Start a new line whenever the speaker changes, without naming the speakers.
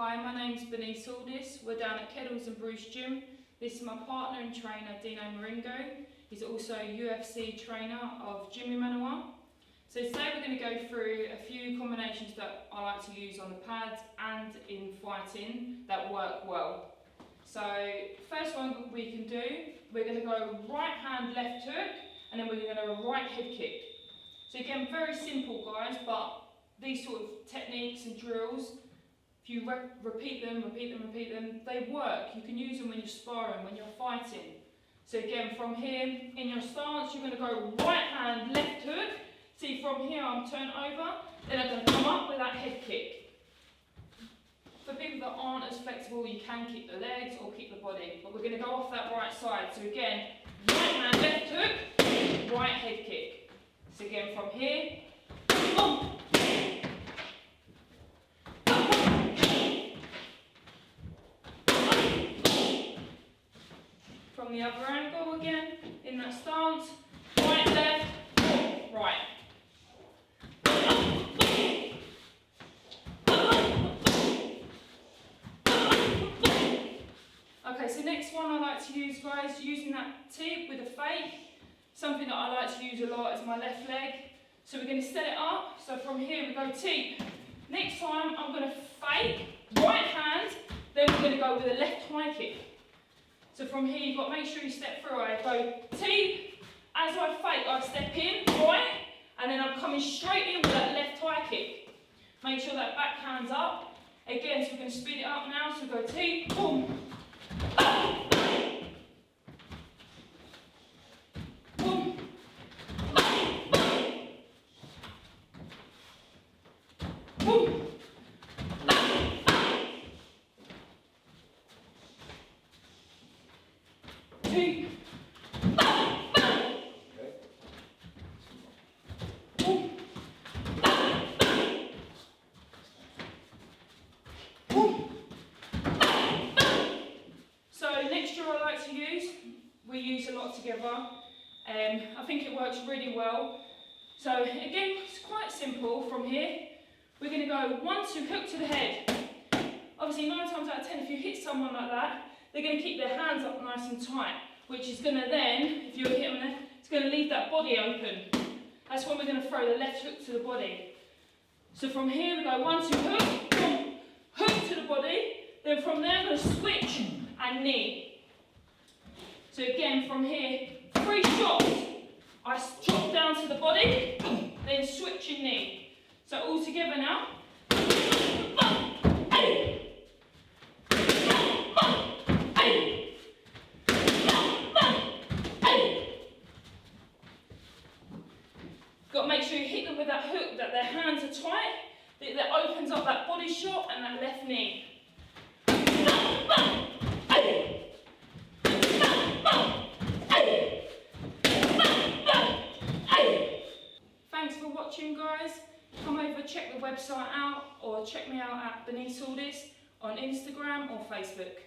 Hi, my name's Bernise Alldis. We're down at Keddles and Bruce Gym. This is my partner and trainer, Dino Maringo. He's also a UFC trainer of Jimmy Manawa. So today we're going to go through a few combinations that I like to use on the pads and in fighting that work well. So first one we can do, we're going to go right hand left hook and then we're going to go right head kick. So again, very simple guys, but these sort of techniques and drills, if you repeat them, they work. You can use them when you're sparring, when you're fighting. So again, from here, in your stance, you're going to go right hand, left hook. See, from here, I'm turned over, then I'm going to come up with that head kick. For people that aren't as flexible, you can kick the legs or kick the body, but we're going to go off that right side. So again, right hand, left hook, right head kick. So again, from here, boom. From the other angle again, in that stance, right, left, right. Okay, so next one I like to use, guys, using that tip with a fake. Something that I like to use a lot is my left leg. So we're going to set it up. So from here we go tip. Next time I'm going to fake, right hand, then we're going to go with a left high kick. So from here you've got to make sure you step through. I go tip, as I fake I step in, right, and then I'm coming straight in with that left high kick. Make sure that back hand's up. Again, so we're going to speed it up now. So go tip, boom. Boom. Boom. Two. Boom. Boom. So next drill I like to use, we use a lot together. I think it works really well. So again, it's quite simple. From here, we're going to go 1, 2, hook to the head. Obviously 9 times out of 10, if you hit someone like that, they're going to keep their hands up nice and tight, which is going to then, if you hit them there, it's going to leave that body open. That's when we're going to throw the left hook to the body. So from here we go 1, 2, hook, boom, hook to the body. Then from there I'm going to switch and knee. So again from here, 3 shots. I drop down to the body, then switch and knee. So all together now. Got to make sure you hit them with that hook, that their hands are tight, that opens up that body shot and that left knee. Thanks for watching, guys. Come over, check the website out, or check me out at Bernise Alldis on Instagram or Facebook.